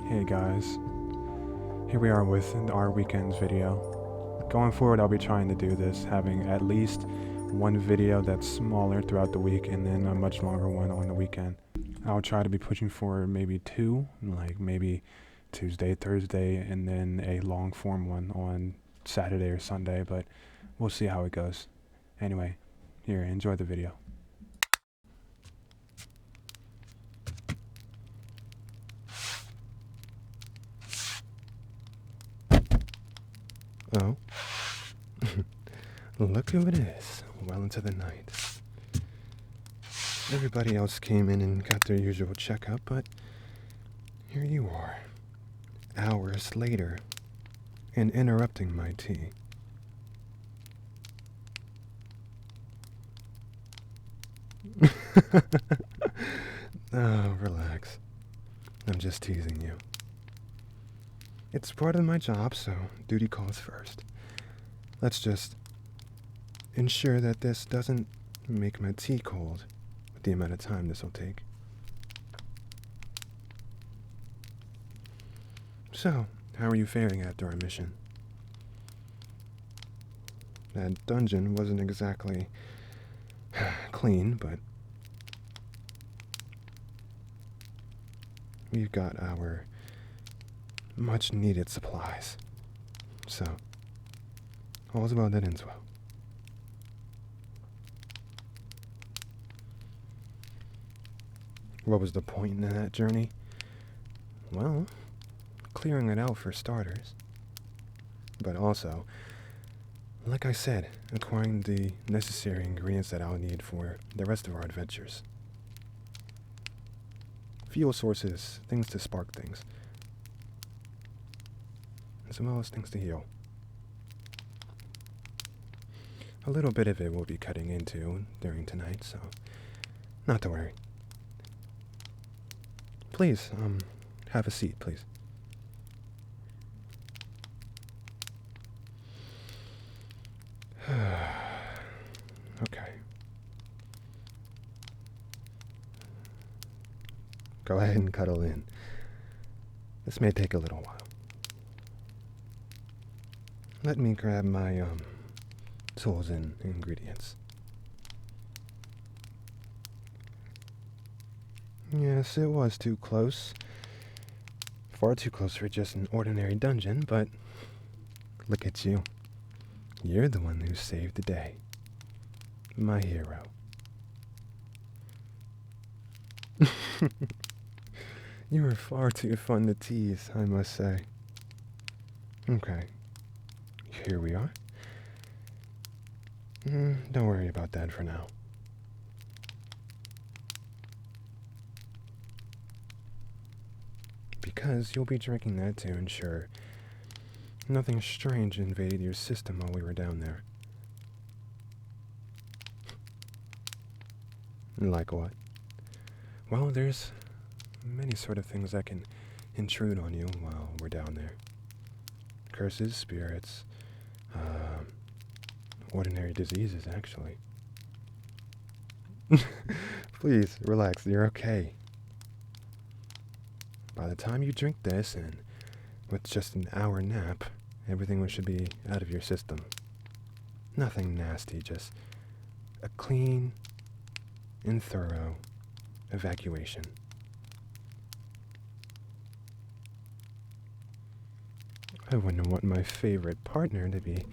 Hey guys, here we are with our weekends video. Going forward, I'll be trying to do this, having at least one video that's smaller throughout the week and then a much longer one on the weekend. I'll try to be pushing for maybe two, like maybe Tuesday, Thursday, and then a long form one on Saturday or Sunday, but we'll see how it goes. Anyway, here, enjoy the video. Oh, look who it is, well into the night. Everybody else came in and got their usual checkup, but here you are, hours later, and interrupting my tea. Oh, relax. I'm just teasing you. It's part of my job, so duty calls first. Let's just ensure that this doesn't make my tea cold with the amount of time this will take. So, how are you faring after our mission? That dungeon wasn't exactly clean, but we've got our much needed supplies. So, all's well that ends well. What was the point in that journey? Well, clearing it out for starters. But also, like I said, acquiring the necessary ingredients that I'll need for the rest of our adventures. Fuel sources, things to spark things, as well as things to heal. A little bit of it we'll be cutting into during tonight, so not to worry. Please, have a seat, please. Okay. Go ahead and cuddle in. This may take a little while. Let me grab my, tools and ingredients. Yes, it was too close. Far too close for just an ordinary dungeon, but look at you. You're the one who saved the day. My hero. You were far too fun to tease, I must say. Okay. Here we are. Don't worry about that for now. Because you'll be drinking that to ensure nothing strange invaded your system while we were down there. Like what? Well, there's many sort of things that can intrude on you while we're down there. Curses, spirits, ordinary diseases, actually. Please, relax, you're okay. By the time you drink this, and with just an hour nap, everything should be out of your system. Nothing nasty, just a clean and thorough evacuation. I wouldn't want my favorite partner to be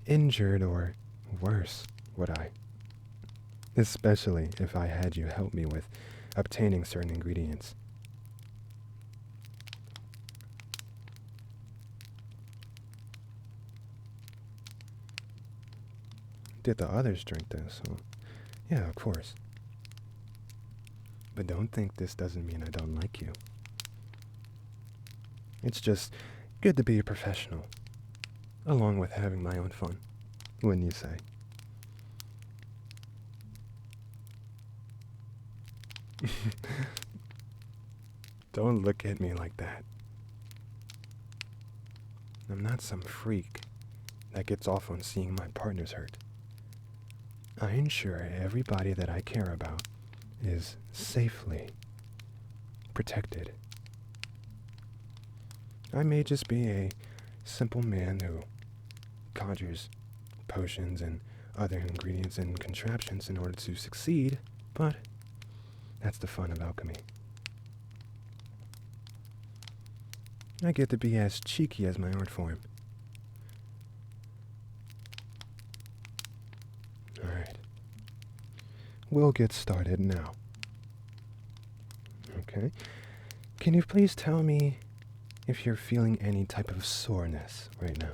injured or worse, would I? Especially if I had you help me with obtaining certain ingredients. Did the others drink this? Well, yeah, of course. But don't think this doesn't mean I don't like you. It's just good to be a professional, along with having my own fun, wouldn't you say? Don't look at me like that. I'm not some freak that gets off on seeing my partners hurt. I ensure everybody that I care about is safely protected. I may just be a simple man who conjures potions and other ingredients and contraptions in order to succeed, but that's the fun of alchemy. I get to be as cheeky as my art form. Alright. We'll get started now. Okay. Can you please tell me if you're feeling any type of soreness right now?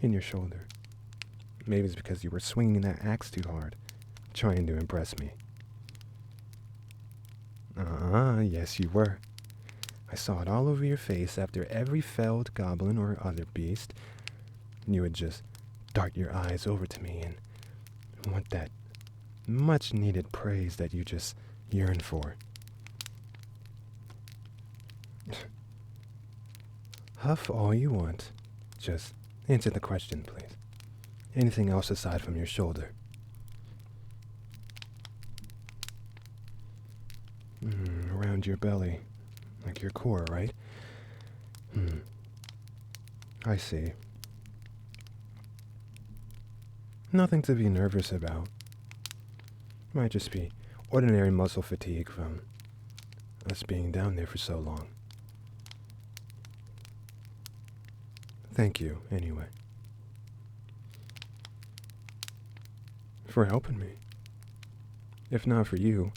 In your shoulder. Maybe it's because you were swinging that axe too hard, trying to impress me. Yes you were. I saw it all over your face after every felled goblin or other beast. You would just dart your eyes over to me and want that much-needed praise that you just yearn for. Huff all you want. Just answer the question, please. Anything else aside from your shoulder? Around your belly. Like your core, right? I see. Nothing to be nervous about. Might just be ordinary muscle fatigue from us being down there for so long. Thank you, anyway. For helping me. If not for you,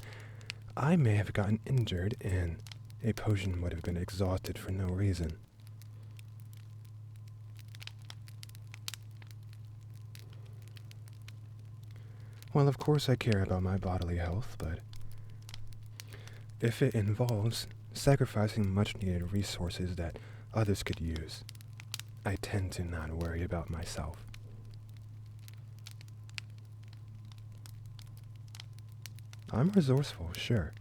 I may have gotten injured and a potion would have been exhausted for no reason. Well, of course I care about my bodily health, but if it involves sacrificing much-needed resources that others could use, I tend to not worry about myself. I'm resourceful, sure,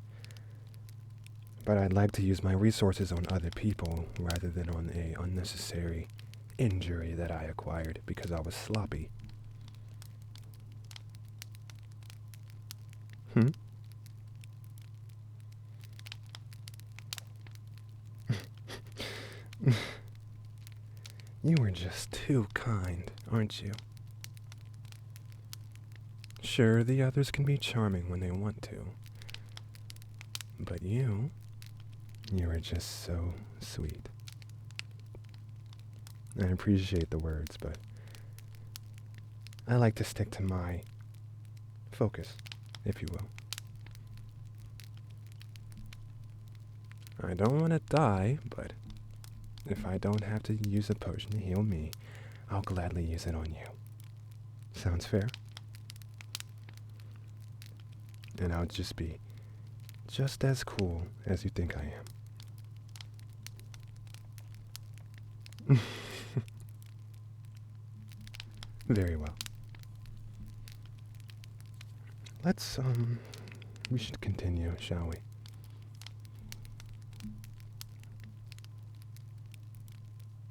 but I'd like to use my resources on other people rather than on an unnecessary injury that I acquired because I was sloppy. You were just too kind, aren't you? Sure, the others can be charming when they want to. But you are just so sweet. I appreciate the words, but I like to stick to my focus, if you will. I don't want to die, but if I don't have to use a potion to heal me, I'll gladly use it on you. Sounds fair? And I'll just be just as cool as you think I am. Very well. Let's, we should continue, shall we?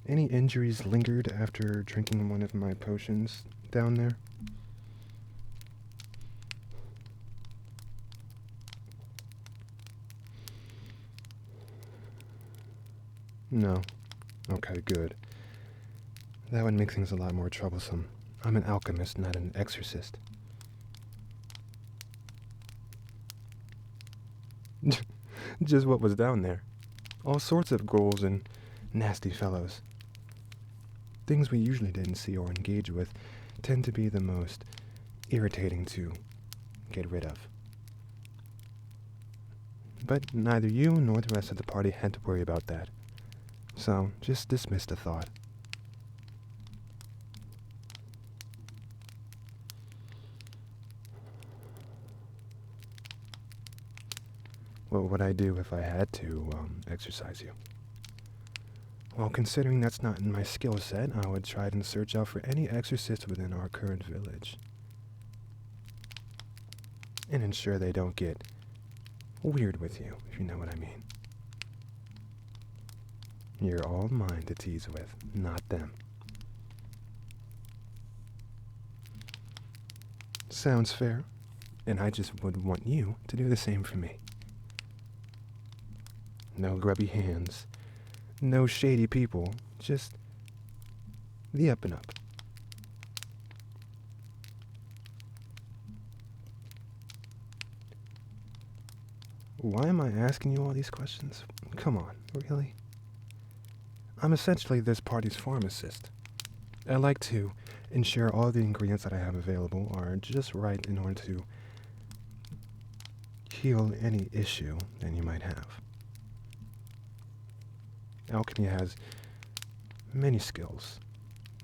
Any injuries lingered after drinking one of my potions down there? No. Okay, good. That would make things a lot more troublesome. I'm an alchemist, not an exorcist. Just what was down there. All sorts of ghouls and nasty fellows. Things we usually didn't see or engage with tend to be the most irritating to get rid of. But neither you nor the rest of the party had to worry about that. So, just dismiss the thought. What would I do if I had to exercise you? Well, considering that's not in my skill set, I would try and search out for any exorcists within our current village. And ensure they don't get weird with you, if you know what I mean. You're all mine to tease with, not them. Sounds fair, and I just would want you to do the same for me. no grubby hands, no shady people, just the up and up. Why am I asking you all these questions? Come on, really? I'm essentially this party's pharmacist. I like to ensure all the ingredients that I have available are just right in order to heal any issue that you might have. Alchemy has many skills,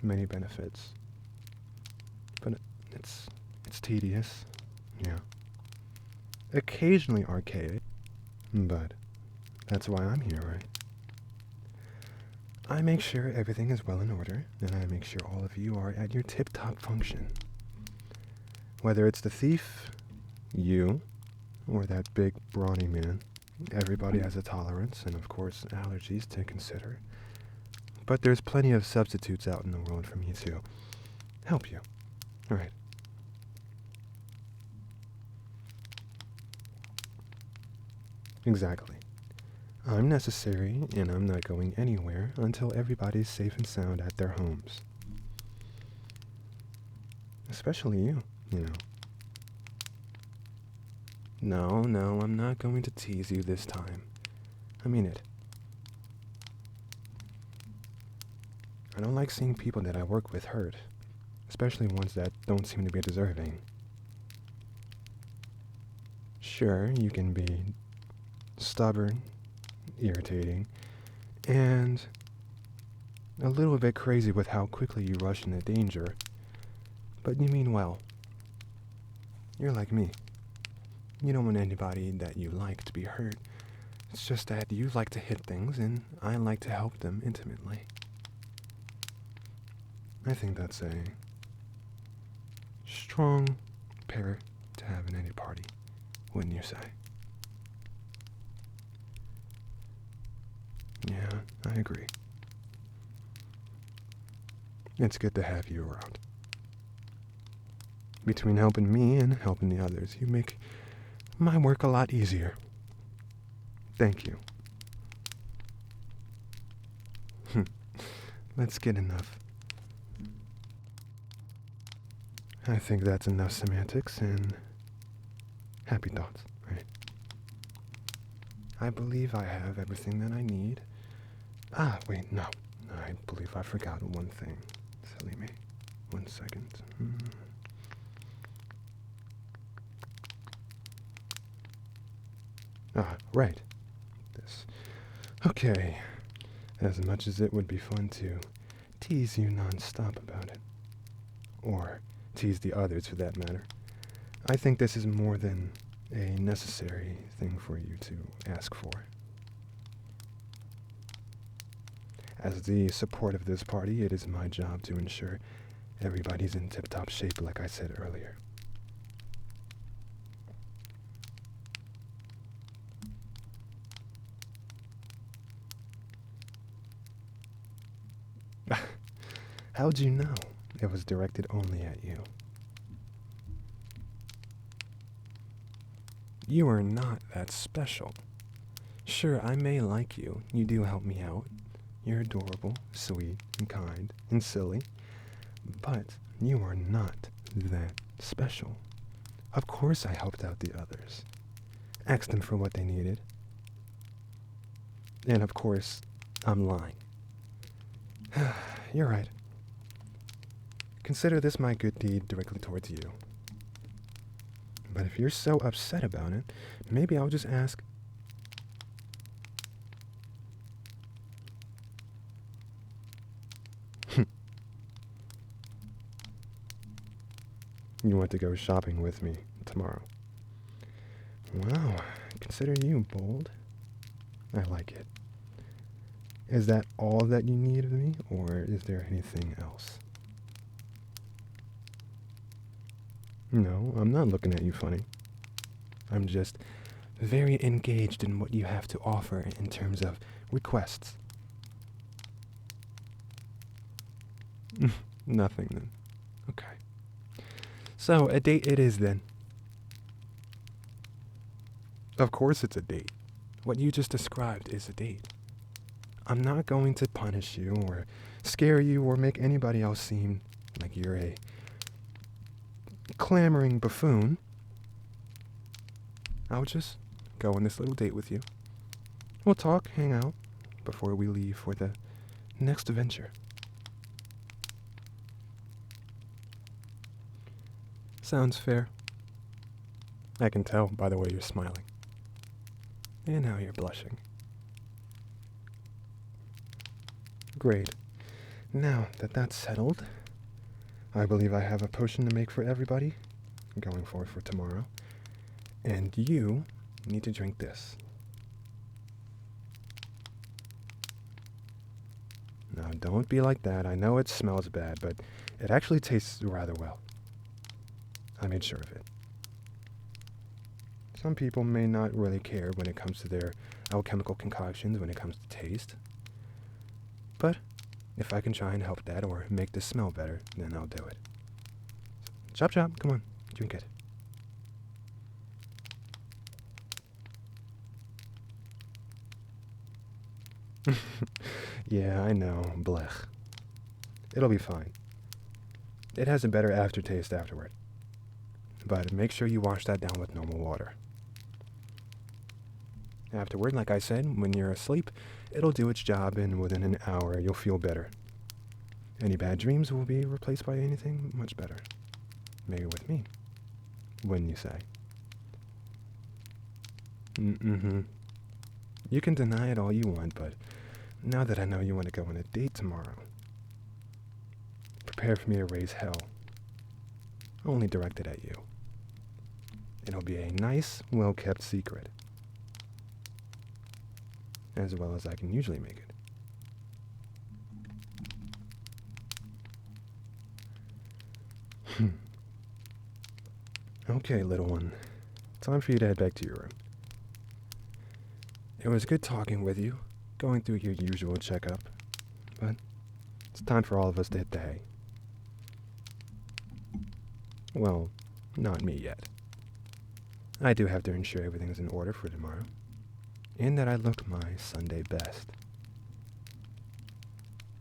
many benefits, but it's tedious, yeah. Occasionally archaic, but that's why I'm here, right? I make sure everything is well in order, and I make sure all of you are at your tip-top function. Whether it's the thief, you, or that big, brawny man, everybody has a tolerance and, of course, allergies to consider. But there's plenty of substitutes out in the world for me to help you. All right. Exactly. I'm necessary, and I'm not going anywhere until everybody's safe and sound at their homes. Especially you, you know. No, I'm not going to tease you this time. I mean it. I don't like seeing people that I work with hurt, especially ones that don't seem to be deserving. Sure, you can be stubborn, irritating, and a little bit crazy with how quickly you rush into danger, but you mean well. You're like me. You don't want anybody that you like to be hurt. It's just that you like to hit things, and I like to help them intimately. I think that's a strong pair to have in any party, wouldn't you say? Yeah, I agree. It's good to have you around. Between helping me and helping the others, you make my work a lot easier. Thank you. Let's get enough. I think that's enough semantics and happy thoughts, right? I believe I have everything that I need. Wait, no. I believe I forgot one thing. Silly me. 1 second. Right. This. Okay. As much as it would be fun to tease you non-stop about it, or tease the others for that matter, I think this is more than a necessary thing for you to ask for. As the support of this party, it is my job to ensure everybody's in tip-top shape, like I said earlier. How'd you know it was directed only at you? You are not that special. Sure, I may like you. You do help me out. You're adorable, sweet, and kind, and silly. But you are not that special. Of course I helped out the others. Asked them for what they needed. And of course, I'm lying. You're right. Consider this my good deed directly towards you. But if you're so upset about it, maybe I'll just ask. You want to go shopping with me tomorrow? Wow, consider you bold. I like it. Is that all that you need of me, or is there anything else? No, I'm not looking at you funny. I'm just very engaged in what you have to offer in terms of requests. Nothing then. Okay. So, a date it is then. Of course it's a date. What you just described is a date. I'm not going to punish you or scare you or make anybody else seem like you're a clamoring buffoon. I'll just go on this little date with you. We'll talk, hang out, before we leave for the next adventure. Sounds fair. I can tell by the way you're smiling. And how you're blushing. Great. Now that that's settled, I believe I have a potion to make for everybody going forward for tomorrow. And you need to drink this. Now, don't be like that. I know it smells bad, but it actually tastes rather well. I made sure of it. Some people may not really care when it comes to their alchemical concoctions, when it comes to taste. But if I can try and help that or make this smell better, then I'll do it. Chop chop, come on, drink it. Yeah, I know, blech. It'll be fine. It has a better aftertaste afterward. But make sure you wash that down with normal water. Afterward, like I said, when you're asleep, it'll do its job, and within an hour, you'll feel better. Any bad dreams will be replaced by anything much better. Maybe with me. Wouldn't you say? Mm-hmm. You can deny it all you want, but now that I know you want to go on a date tomorrow, prepare for me to raise hell. Only directed at you. It'll be a nice, well-kept secret. As well as I can usually make it. Okay, little one. Time for you to head back to your room. It was good talking with you, going through your usual checkup, but it's time for all of us to hit the hay. Well, not me yet. I do have to ensure everything's in order for tomorrow, and that I look my Sunday best.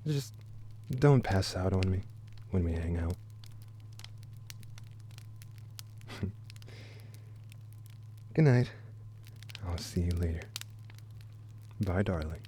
Just don't pass out on me when we hang out. Good night. I'll see you later. Bye, darling.